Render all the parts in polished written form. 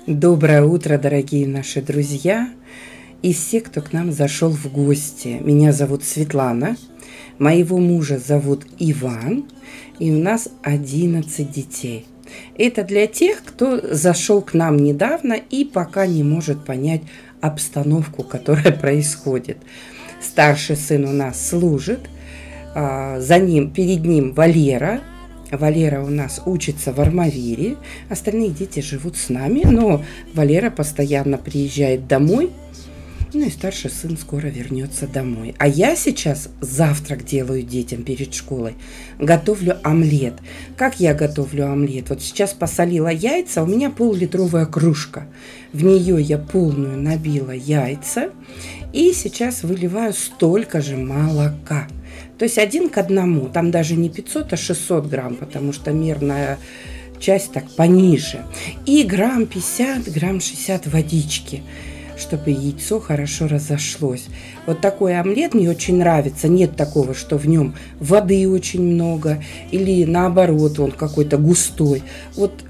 Доброе утро, дорогие наши друзья и все, кто к нам зашел в гости. Меня зовут Светлана, моего мужа зовут Иван, и у нас 11 детей. Это для тех, кто зашел к нам недавно и пока не может понять обстановку, которая происходит. Старший сын у нас служит, перед ним Валера. Валера у нас учится в Армавире, остальные дети живут с нами, но Валера постоянно приезжает домой, ну и старший сын скоро вернется домой. А я сейчас завтрак делаю детям перед школой, готовлю омлет. Как я готовлю омлет? Вот сейчас посолила яйца, у меня пол-литровая кружка, в нее я полную набила яйца и сейчас выливаю столько же молока. То есть 1 к 1, там даже не 500, а 600 грамм, потому что мерная часть так пониже. И грамм 50, грамм 60 водички, чтобы яйцо хорошо разошлось. Вот такой омлет мне очень нравится. Нет такого, что в нем воды очень много или наоборот он какой-то густой. Вот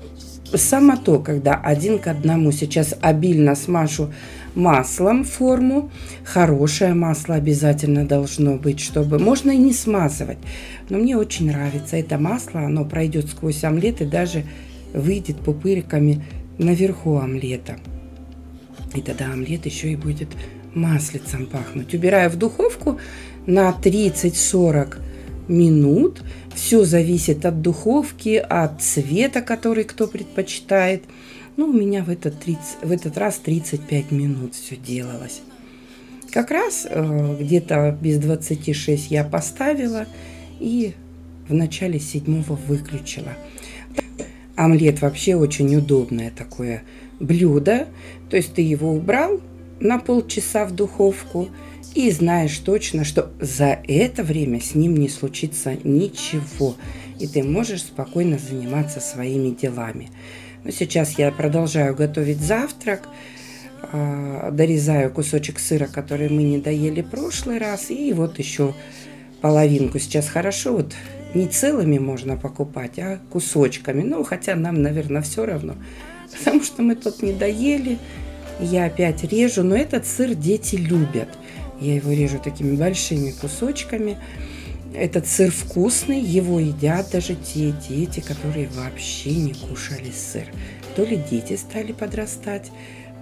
само то, когда 1 к 1, сейчас обильно смажу маслом форму. Хорошее масло обязательно должно быть, чтобы можно и не смазывать. Но мне очень нравится это масло, оно пройдет сквозь омлет и даже выйдет пупыриками наверху омлета. И тогда омлет еще и будет маслицем пахнуть. Убираю в духовку на 30-40 минут. Все зависит от духовки, от цвета, который кто предпочитает. Ну, у меня в этот раз 35 минут все делалось. Как раз где-то без 26 я поставила и в начале 7-го выключила. Омлет вообще очень удобное такое блюдо. То есть ты его убрал на полчаса в духовку и знаешь точно, что за это время с ним не случится ничего. И ты можешь спокойно заниматься своими делами. Но сейчас я продолжаю готовить завтрак. Дорезаю кусочек сыра, который мы не доели в прошлый раз. И вот еще половинку. Сейчас хорошо, вот не целыми можно покупать, а кусочками. Ну, хотя нам, наверное, все равно. Потому что мы тут не доели. Я опять режу. Но этот сыр дети любят. Я его режу такими большими кусочками. Этот сыр вкусный, его едят даже те дети, которые вообще не кушали сыр. То ли дети стали подрастать,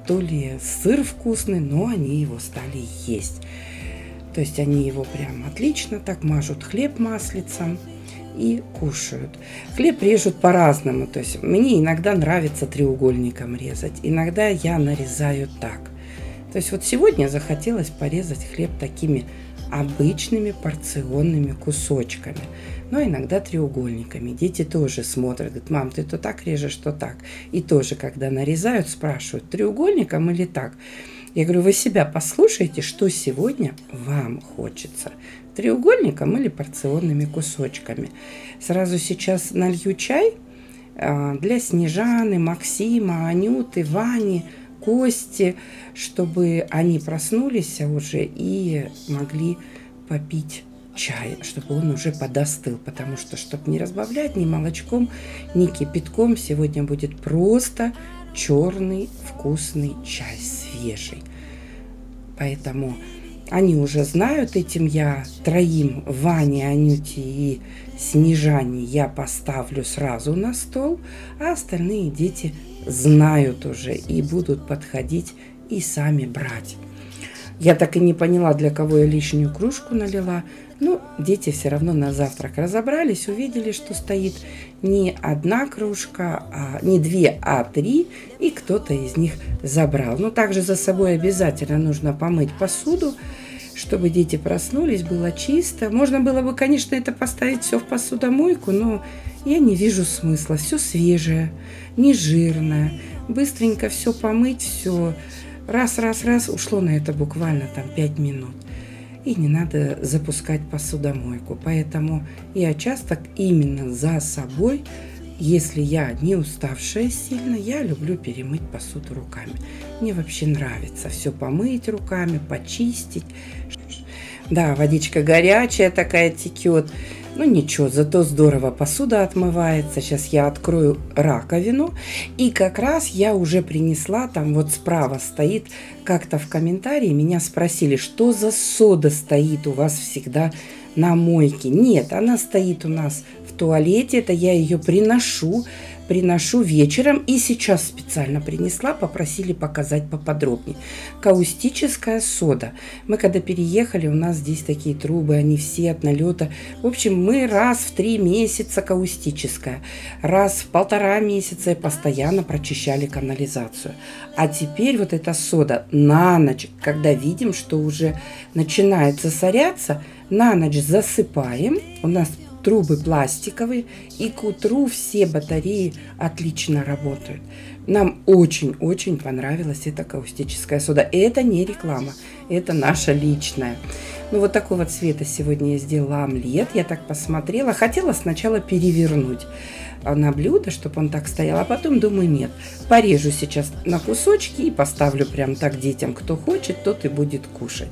то ли сыр вкусный, но они его стали есть. То есть они его прям отлично так мажут хлеб маслицем и кушают. Хлеб режут по-разному. То есть мне иногда нравится треугольником резать, иногда я нарезаю так. То есть вот сегодня захотелось порезать хлеб такими обычными порционными кусочками, но иногда треугольниками. Дети тоже смотрят, говорят: мам, ты то так режешь, то так. И тоже, когда нарезают, спрашивают: треугольником или так? Я говорю: вы себя послушайте, что сегодня вам хочется, треугольником или порционными кусочками. Сразу сейчас налью чай для Снежаны, Максима, Анюты, Вани, Кости, чтобы они проснулись уже и могли попить чай, чтобы он уже подостыл, потому что, чтобы не разбавлять ни молочком, ни кипятком, сегодня будет просто черный вкусный чай, свежий. Поэтому они уже знают, этим я троим, Ване, Анюте и Снежане, я поставлю сразу на стол, а остальные дети знают уже и будут подходить и сами брать. Я так и не поняла, для кого я лишнюю кружку налила. Но дети все равно на завтрак разобрались, увидели, что стоит не 1 кружка, не 2, а 3, и кто-то из них забрал. Но также за собой обязательно нужно помыть посуду, чтобы дети проснулись, было чисто. Можно было бы, конечно, это поставить все в посудомойку, но я не вижу смысла. Все свежее, не жирное. Быстренько все помыть, все раз, ушло на это буквально там 5 минут. И не надо запускать посудомойку. Поэтому я часто именно за собой, если я не уставшая сильно, я люблю перемыть посуду руками. Мне вообще нравится все помыть руками, почистить. Да, водичка горячая такая текет. Ну ничего, зато здорово посуда отмывается. Сейчас я открою раковину. И как раз я уже принесла, там вот справа стоит, как-то в комментарии меня спросили, что за сода стоит у вас всегда на мойке. Нет, она стоит у нас в туалете, это я ее приношу вечером. И сейчас специально принесла, попросили показать поподробнее. Каустическая сода. Мы когда переехали, у нас здесь такие трубы, они все от налета. В общем, мы раз в 3 месяца каустическая, раз в 1,5 месяца постоянно прочищали канализацию. А теперь вот эта сода на ночь, когда видим, что уже начинает засоряться, на ночь засыпаем. У нас трубы пластиковые, и к утру все батареи отлично работают. Нам очень-очень понравилась эта каустическая сода. И это не реклама, это наша личная. Ну, вот такого цвета сегодня я сделала омлет. Я так посмотрела. Хотела сначала перевернуть на блюдо, чтобы он так стоял, а потом думаю, нет. Порежу сейчас на кусочки и поставлю прям так детям. Кто хочет, тот и будет кушать.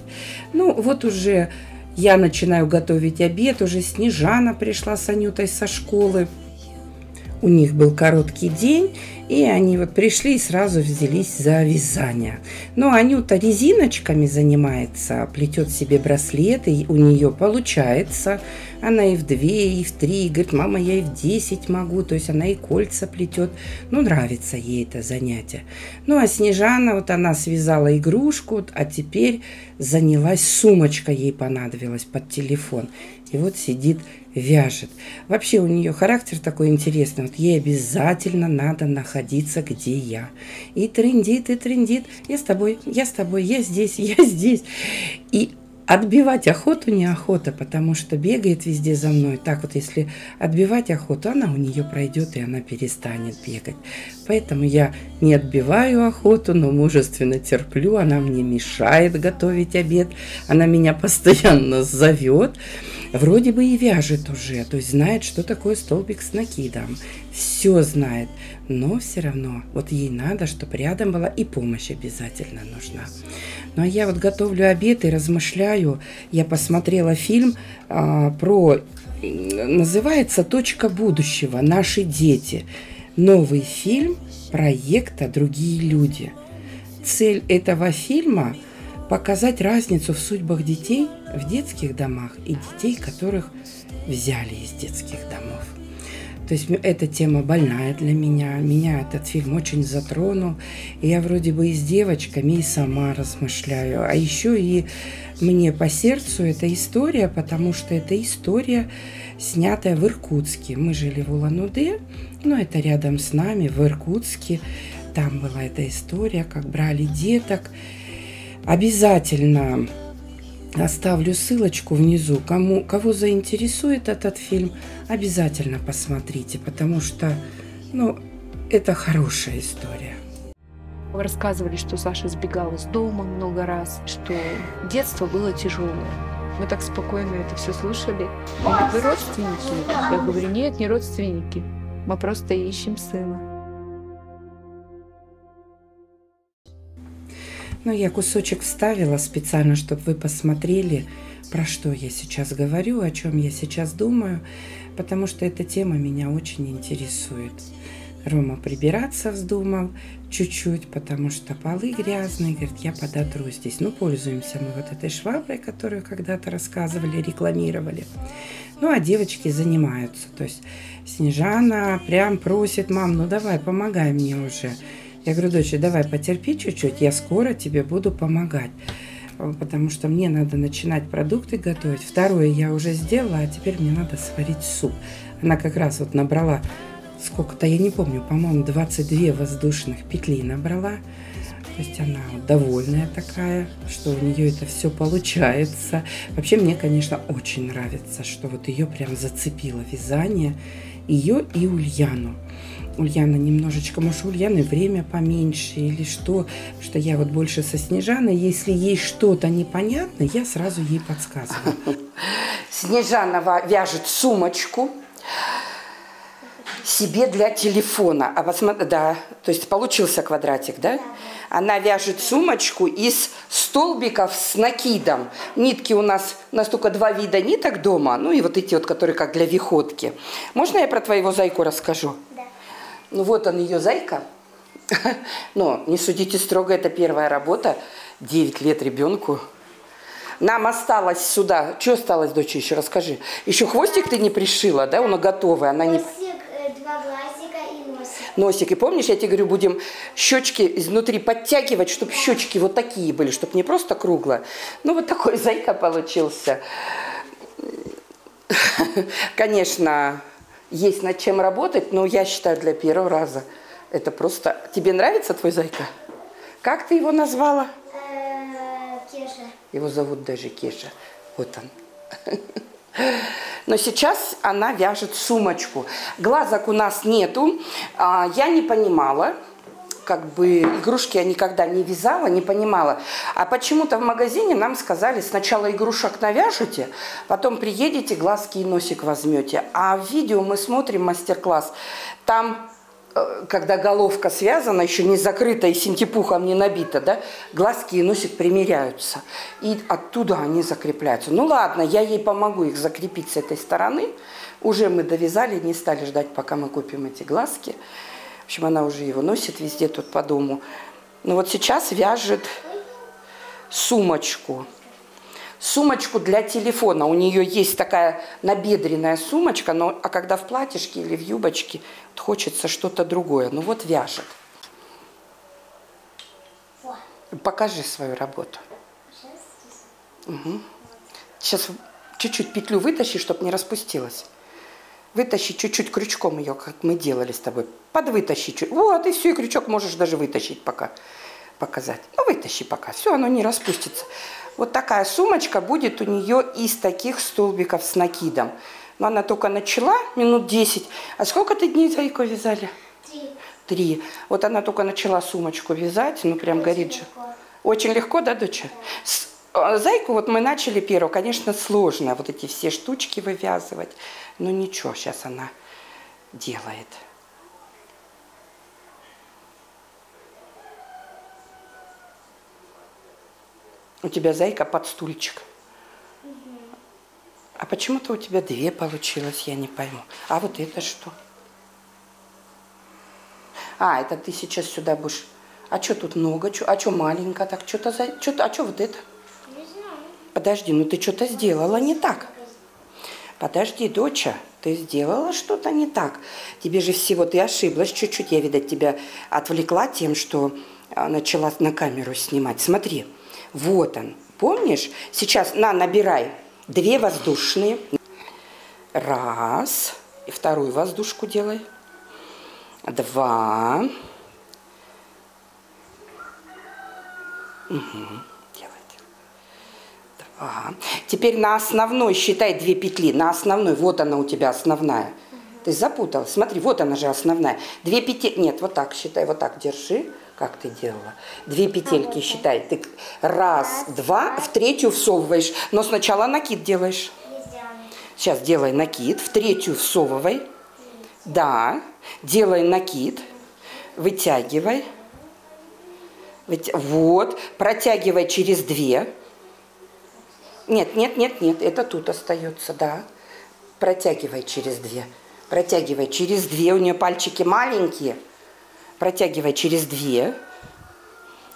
Ну, вот уже я начинаю готовить обед. Уже Снежана пришла с Анютой со школы. У них был короткий день, и они вот пришли и сразу взялись за вязание. Но Анюта резиночками занимается, плетет себе браслеты, и у нее получается. Она и в 2, и в 3, говорит, мама, я и в 10 могу. То есть она и кольца плетет. Ну, нравится ей это занятие. Ну, а Снежана, вот она связала игрушку, а теперь занялась, сумочка ей понадобилась под телефон. И вот сидит, вяжет. Вообще у нее характер такой интересный. Вот ей обязательно надо находиться, где я. И трындит, и трындит. Я с тобой, я здесь, я здесь. И отбивать охоту неохота, потому что бегает везде за мной. Так вот, если отбивать охоту, она у нее пройдет, и она перестанет бегать. Поэтому я не отбиваю охоту, но мужественно терплю. Она мне мешает готовить обед. Она меня постоянно зовет. Вроде бы и вяжет уже, то есть знает, что такое столбик с накидом. Все знает, но все равно вот ей надо, чтобы рядом была, и помощь обязательно нужна. Ну а я вот готовлю обед и размышляю. Я посмотрела фильм называется «Точка будущего. Наши дети». Новый фильм проекта «Другие люди». Цель этого фильма – показать разницу в судьбах детей в детских домах и детей, которых взяли из детских домов. То есть эта тема больная для меня. Меня этот фильм очень затронул. И я вроде бы и с девочками, и сама размышляю. А еще и мне по сердцу эта история, потому что это история, снятая в Иркутске. Мы жили в Улан-Удэ, но это рядом с нами, в Иркутске. Там была эта история, как брали деток. Обязательно оставлю ссылочку внизу. Кого заинтересует этот фильм, обязательно посмотрите, потому что, это хорошая история. Вы рассказывали, что Саша сбегал из дома много раз, что детство было тяжелое. Мы так спокойно это все слушали. Он говорит, вы родственники? Я говорю, нет, не родственники. Мы просто ищем сына. Я кусочек вставила специально, чтобы вы посмотрели, про что я сейчас говорю, о чем я сейчас думаю, потому что эта тема меня очень интересует. Рома прибираться вздумал чуть-чуть, потому что полы грязные. Говорит, я подотру здесь. Пользуемся мы вот этой шваброй, которую когда-то рассказывали, рекламировали. А девочки занимаются. То есть Снежана прям просит, мам, давай, помогай мне уже. Я говорю, дочь, давай потерпи чуть-чуть, я скоро тебе буду помогать, потому что мне надо начинать продукты готовить. Второе я уже сделала, а теперь мне надо сварить суп. Она как раз вот набрала, сколько-то, я не помню, по-моему, 22 воздушных петли набрала. То есть она довольная такая, что у нее это все получается. Вообще мне, конечно, очень нравится, что вот ее прям зацепило вязание. Ее и Ульяну. Ульяна немножечко, может, у Ульяны время поменьше или что я вот больше со Снежаной, если ей что-то непонятно, я сразу ей подсказываю. Снежана вяжет сумочку. себе для телефона. А посмотри, да, то есть получился квадратик, да? Она вяжет сумочку из столбиков с накидом. Нитки у нас только 2 вида ниток дома, ну и вот эти вот, которые как для виходки. Можно я про твоего зайку расскажу? Да. Ну вот он, ее зайка. Но не судите строго, это первая работа. 9 лет ребенку. Нам осталось сюда. Что осталось, доча, еще расскажи. Еще хвостик ты не пришила, да? Он готовый. Она не... Хвостик, 2 глазика и носик. Носик. И помнишь, я тебе говорю, будем щечки изнутри подтягивать, чтобы щечки вот такие были, чтобы не просто кругло. Ну, вот такой зайка получился. Конечно, есть над чем работать, но я считаю, для первого раза это просто... Тебе нравится твой зайка? Как ты его назвала? Кеша. Его зовут даже Кеша. Вот он. Но сейчас она вяжет сумочку. Глазок у нас нету. Я не понимала, как бы игрушки я никогда не вязала, не понимала. А почему-то в магазине нам сказали, сначала игрушек навяжете, потом приедете, глазки и носик возьмете. А в видео мы смотрим мастер-класс. Там, когда головка связана, еще не закрыта и синтепухом не набита, да, глазки и носик примеряются. И оттуда они закрепляются. Ну ладно, я ей помогу их закрепить с этой стороны. Уже мы довязали, не стали ждать, пока мы купим эти глазки. В общем, она уже его носит везде тут по дому. Ну вот сейчас вяжет сумочку. Сумочку для телефона. У нее есть такая набедренная сумочка, но а когда в платьишке или в юбочке, вот хочется что-то другое. Ну вот вяжет. Покажи свою работу. Угу. Сейчас чуть-чуть петлю вытащи, чтобы не распустилась. Вытащи чуть-чуть крючком ее, как мы делали с тобой. Подвытащи чуть. Вот, и все, и крючок можешь даже вытащить пока. Показать. Ну, вытащи пока. Все, оно не распустится. Вот такая сумочка будет у нее из таких столбиков с накидом. Но она только начала, минут 10. А сколько ты дней зайку вязали? 3. 3. Вот она только начала сумочку вязать, ну прям горит же. Очень легко, да, доча? Зайку вот мы начали первую, конечно, сложно вот эти все штучки вывязывать. Но ничего, сейчас она делает. У тебя зайка под стульчик. А почему-то у тебя 2 получилось, я не пойму. А вот это что? А, это ты сейчас сюда будешь... А что тут много? А что маленько так? Что-то за... А что вот это? Не знаю. Подожди, ну ты что-то сделала не так. Подожди, доча, ты сделала что-то не так. Тебе же всего, ты ошиблась чуть-чуть. Я, видать, тебя отвлекла тем, что начала на камеру снимать. Смотри, вот он. Помнишь? Сейчас набирай 2 воздушные. 1. И вторую воздушку делай. 2. Угу. Теперь на основной считай 2 петли. На основной, вот она у тебя основная. Ты запуталась. Смотри, вот она же основная. 2 петли. Нет, вот так считай, вот так держи. Как ты делала? 2 петельки считай. Ты 1, 2, в 3 всовываешь. Но сначала накид делаешь. Сейчас делай накид. В 3 всовывай. Да. Делай накид. Вытягивай. Вот. Протягивай через 2. Нет, нет, нет, нет, это тут остается, да. Протягивай через 2. Протягивай через 2. У нее пальчики маленькие. Протягивай через 2.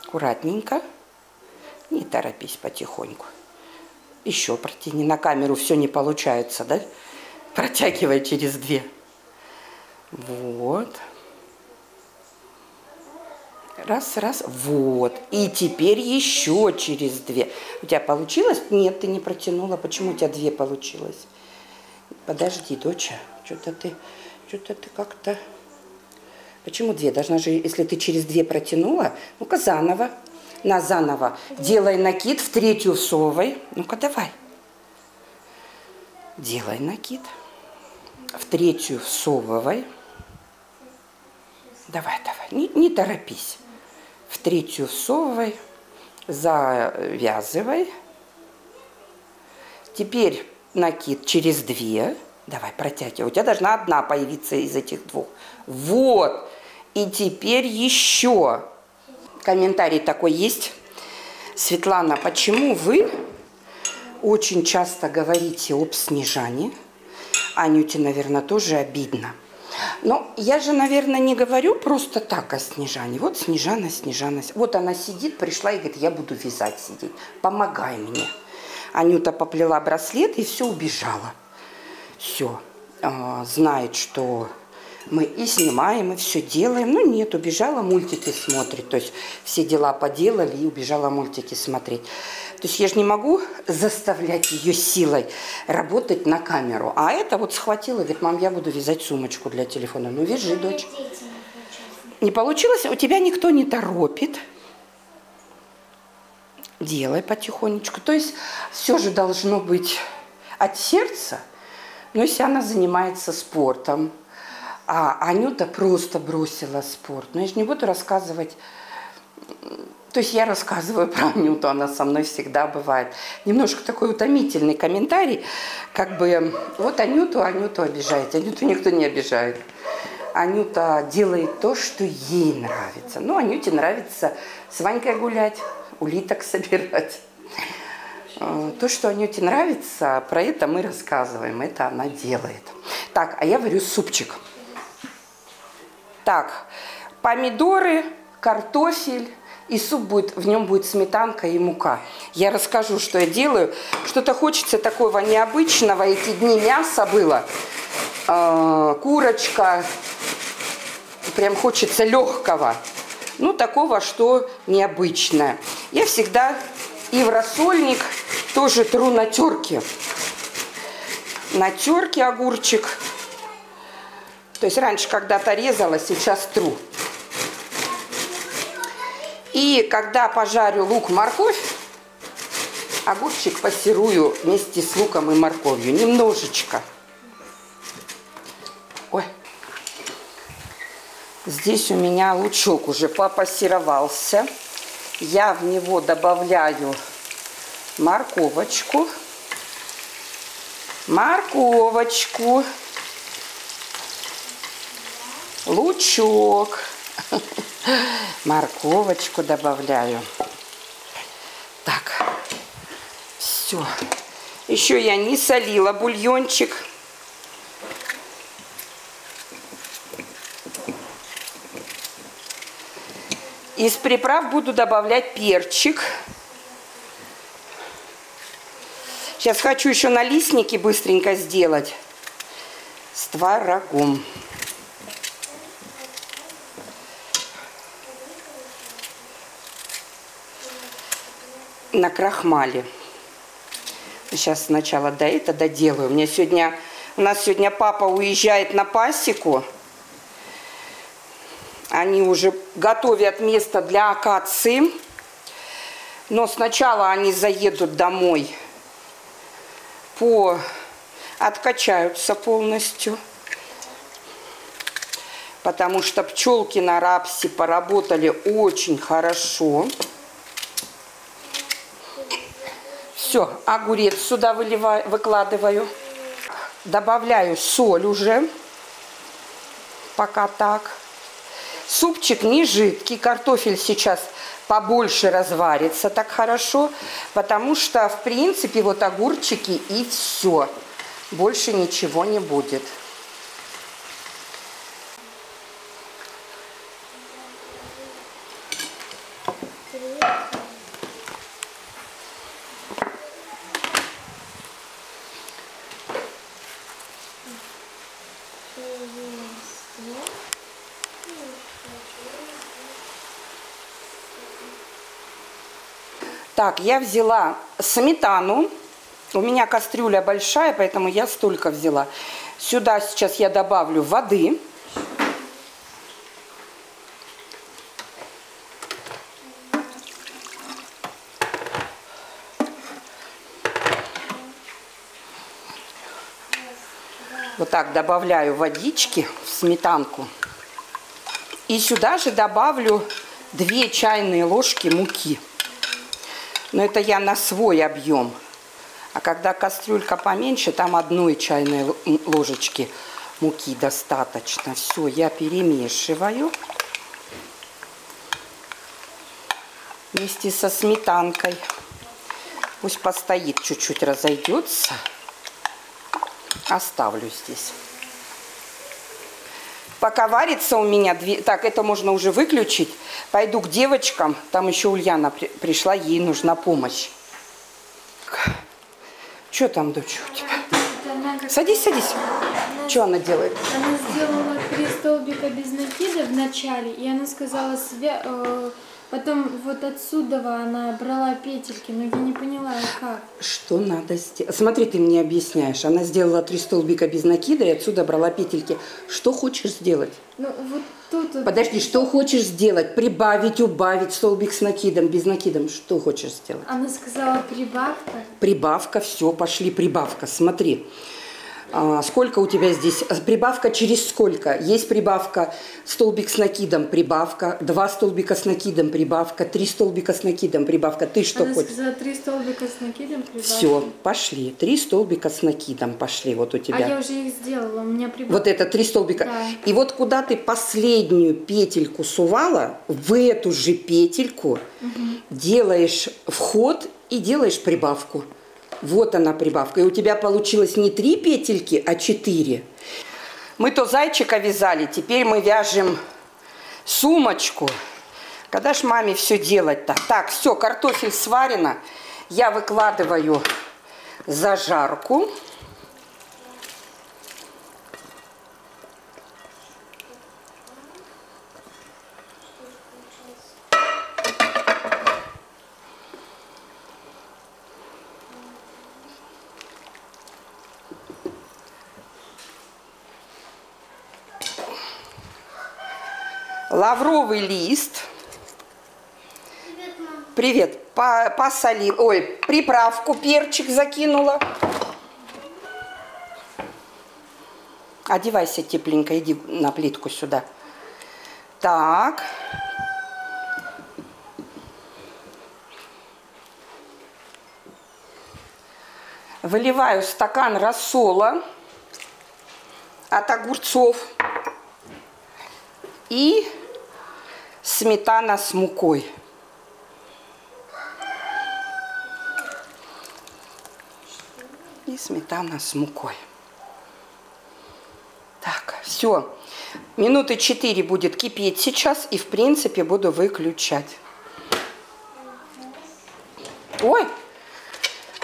Аккуратненько. Не торопись, потихоньку. Еще протяни. На камеру все не получается, да? Протягивай через 2. Вот. Раз, раз, вот. И теперь еще через 2. У тебя получилось? Нет, ты не протянула. Почему у тебя 2 получилось? Подожди, доча. Что-то ты как-то... Почему 2? Должна же, если ты через 2 протянула, ну-ка заново. Заново. Делай накид, в 3 всовывай. Ну-ка давай. Делай накид. В 3 всовывай. Давай, давай. Не торопись. В 3 всовывай, завязывай. Теперь накид через 2. Давай, протягивай. У тебя должна одна появиться из этих двух. Вот. И теперь еще. Комментарий такой есть. Светлана, почему вы очень часто говорите об Снежане? Анюте, наверное, тоже обидно. Но я же, наверное, не говорю просто так о Снежане. Вот Снежана, Снежана. Вот она сидит, пришла и говорит, я буду вязать сидеть. Помогай мне. Анюта поплела браслет и все, убежала. Все. Знает, что мы и снимаем, и все делаем. Ну нет, убежала, мультики смотрит. То есть все дела поделали и убежала мультики смотреть. То есть я же не могу заставлять ее силой работать на камеру. А это вот схватила и говорит, мам, я буду вязать сумочку для телефона. Ну вяжи, дочь. Не получилось? У тебя никто не торопит. Делай потихонечку. То есть все же должно быть от сердца. Но если она занимается спортом, а Анюта просто бросила спорт. Но я же не буду рассказывать. То есть я рассказываю про Анюту, она со мной всегда бывает. Немножко такой утомительный комментарий, как бы вот Анюту обижаете. Анюту никто не обижает. Анюта делает то, что ей нравится. Ну, Анюте нравится с Ванькой гулять, улиток собирать. То, что Анюте нравится, про это мы рассказываем, это она делает. Так, а я варю супчик. Так, помидоры, картофель. И суп будет, в нем будет сметанка и мука. Я расскажу, что я делаю. Что-то хочется такого необычного. Эти дни мясо было. Курочка. Прям хочется легкого. Ну, такого, что необычное. Я всегда и в рассольник тоже тру на терке. На терке огурчик. То есть раньше когда-то резала, сейчас тру. И когда пожарю лук, морковь, огурчик пассерую вместе с луком и морковью. Немножечко. Ой. Здесь у меня лучок уже попассеровался. Я в него добавляю морковочку. Морковочку. Лучок. Морковочку добавляю. Так, все. Еще я не солила бульончик. Из приправ буду добавлять перчик. Сейчас хочу еще налистники быстренько сделать с творогом. На крахмале. Сейчас сначала до этого доделаю. У нас сегодня папа уезжает на пасеку. Они уже готовят место для акации. Но сначала они заедут домой, откачаются полностью. Потому что пчелки на рапсе поработали очень хорошо. Все, огурец сюда выкладываю. Добавляю соль уже. Пока так. Супчик не жидкий. Картофель сейчас побольше разварится так хорошо. Потому что, в принципе, вот огурчики и все. Больше ничего не будет. Так, я взяла сметану. У меня кастрюля большая, поэтому я столько взяла. Сюда сейчас я добавлю воды. Вот так добавляю водички в сметанку. И сюда же добавлю 2 чайные ложки муки. Но это я на свой объем. А когда кастрюлька поменьше, там 1 чайной ложечки муки достаточно. Все, я перемешиваю вместе со сметанкой. Пусть постоит, чуть-чуть разойдется. Оставлю здесь. Пока варится у меня... Так, это можно уже выключить. Пойду к девочкам. Там еще Ульяна пришла, ей нужна помощь. Что там, дочь, у тебя? Садись, садись. Что она делает? Она сделала 3 столбика без накида в начале, и она сказала, потом вот отсюда она брала петельки, но я не поняла, как. Что надо сделать? Смотри, ты мне объясняешь. Она сделала 3 столбика без накида и отсюда брала петельки. Что хочешь сделать? Ну, вот тут... Подожди, что хочешь сделать? Прибавить, убавить столбик с накидом, без накидом. Что хочешь сделать? Она сказала прибавка. Прибавка, все, пошли, прибавка. Смотри. Сколько у тебя здесь? Прибавка через сколько? Есть прибавка столбик с накидом, прибавка, 2 столбика с накидом, прибавка, 3 столбика с накидом, прибавка. Ты что Она хочешь? сказала 3 столбика с накидом, прибавка. Все, пошли. 3 столбика с накидом пошли вот у тебя. А я уже их сделала, у меня прибавка. Вот это 3 столбика. Да. И вот куда ты последнюю петельку сувала, в эту же петельку делаешь вход и делаешь прибавку. Вот она прибавка. И у тебя получилось не 3 петельки, а 4. Мы то зайчика вязали, теперь мы вяжем сумочку. Когда ж маме все делать-то? Так, все, картофель сварено. Я выкладываю зажарку. Лавровый лист. Привет, мам. Привет. Посолил. Ой, приправку, перчик закинула. Одевайся тепленько, иди на плитку сюда. Так. Выливаю стакан рассола от огурцов и сметана с мукой. И сметана с мукой. Так, все. Минуты 4 будет кипеть сейчас, и в принципе буду выключать. Ой,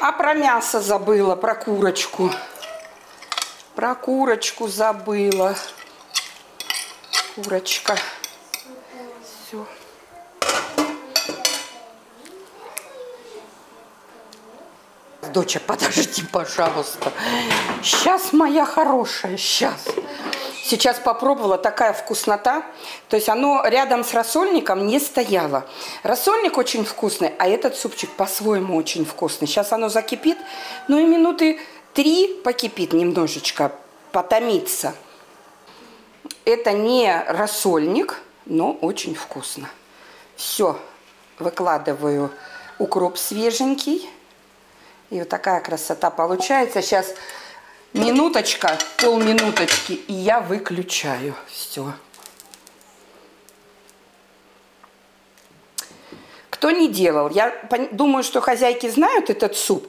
а про мясо забыла, про курочку. Про курочку забыла. Курочка. Все. Доча, подожди, пожалуйста. Сейчас, моя хорошая, сейчас. Сейчас попробовала, такая вкуснота. То есть оно рядом с рассольником не стояло. Рассольник очень вкусный, а этот супчик по-своему очень вкусный. Сейчас оно закипит, ну и минуты 3 покипит немножечко, потомится. Это не рассольник, но очень вкусно. Все, выкладываю укроп свеженький. И вот такая красота получается. Сейчас минуточка, полминуточки, и я выключаю. Все. Кто не делал, я думаю, что хозяйки знают этот суп.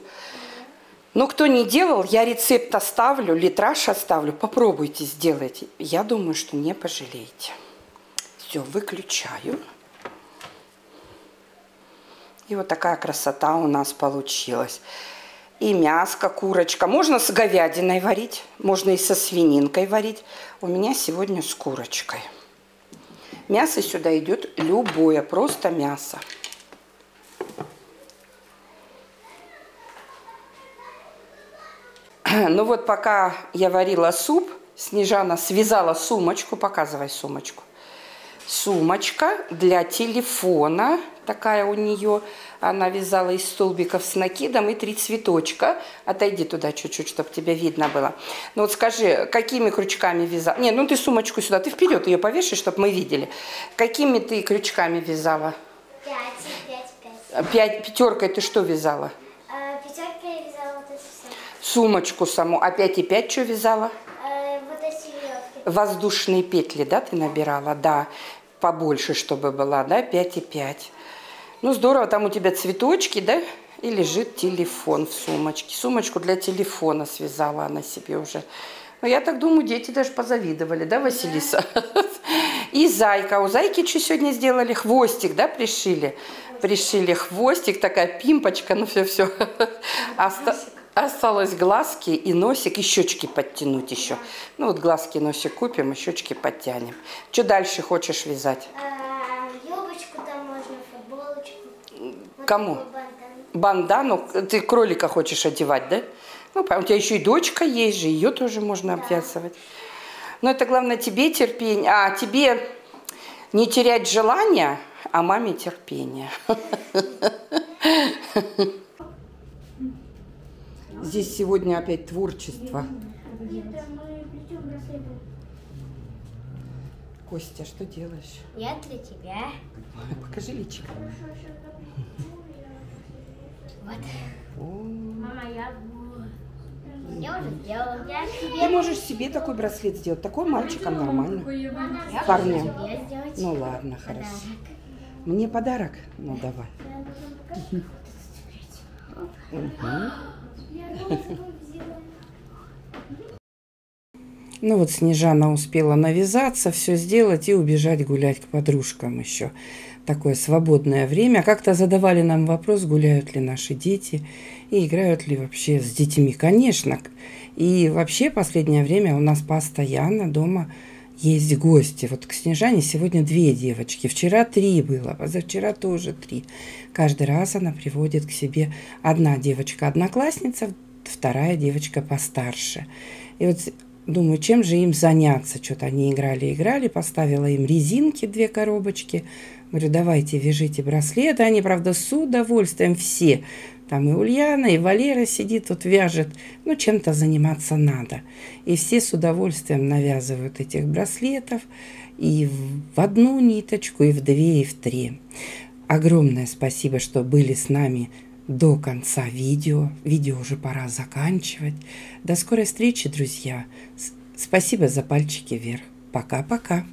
Но кто не делал, я рецепт оставлю, литраж оставлю. Попробуйте, сделайте. Я думаю, что не пожалеете. Все, выключаю. И вот такая красота у нас получилась. И мяско, курочка. Можно с говядиной варить, можно и со свининкой варить. У меня сегодня с курочкой. Мясо сюда идет любое, просто мясо. Ну вот пока я варила суп, Снежана связала сумочку. Показывай сумочку. Сумочка для телефона. Такая у нее. Она вязала из столбиков с накидом и 3 цветочка. Отойди туда чуть-чуть, чтобы тебя видно было. Ну вот скажи, какими крючками вязала? Не, ну ты сумочку сюда, ты вперед ее повешай, чтобы мы видели. Какими ты крючками вязала? 5, 5, 5. Пятеркой ты что вязала? Пятеркой я вязала вот эту Сумочку саму. А 5,5 что вязала? Вот эти веревки. Воздушные петли, да, ты набирала? Да, побольше, чтобы была, да, 5,5. Ну, здорово, там у тебя цветочки, да? И лежит телефон в сумочке. Сумочку для телефона связала она себе уже. Ну, я так думаю, дети даже позавидовали, да, Василиса? И зайка. У зайки что сегодня сделали? Хвостик, да, пришили? Пришили хвостик, такая пимпочка, ну все-все. Осталось глазки и носик, и щечки подтянуть еще. Ну, вот глазки, носик купим, и щечки подтянем. Что дальше хочешь вязать? Юбочку там можно, футболочку. Кому? Бандану. Ты кролика хочешь одевать, да? Ну, у тебя еще и дочка есть же, ее тоже можно обвязывать. Но это главное тебе терпение, а тебе не терять желание, а маме терпение. Здесь сегодня опять творчество. Костя, что делаешь? Я для тебя. Покажи личико. Вот. Мама, я уже сделала. Ты можешь себе такой браслет сделать. Такой мальчикам нормально. Парням. Ну ладно, хорошо. Мне подарок? Ну давай. Ну вот Снежана успела навязаться, все сделать и убежать гулять к подружкам еще. Такое свободное время. Как-то задавали нам вопрос, гуляют ли наши дети и играют ли вообще с детьми. Конечно. И вообще последнее время у нас постоянно дома есть гости. Вот к Снежане сегодня 2 девочки. Вчера 3 было, позавчера тоже 3. Каждый раз она приводит к себе одна девочка-одноклассница, вторая девочка постарше. И вот думаю, чем же им заняться? Что-то они играли, поставила им резинки 2 коробочки. Говорю, давайте вяжите браслеты. Они, правда, с удовольствием все. Там и Ульяна, и Валера сидит, тут вяжет. Ну, чем-то заниматься надо. И все с удовольствием навязывают этих браслетов. И в одну ниточку, и в 2, и в 3. Огромное спасибо, что были с нами до конца видео. Видео уже пора заканчивать. До скорой встречи, друзья. Спасибо за пальчики вверх. Пока-пока.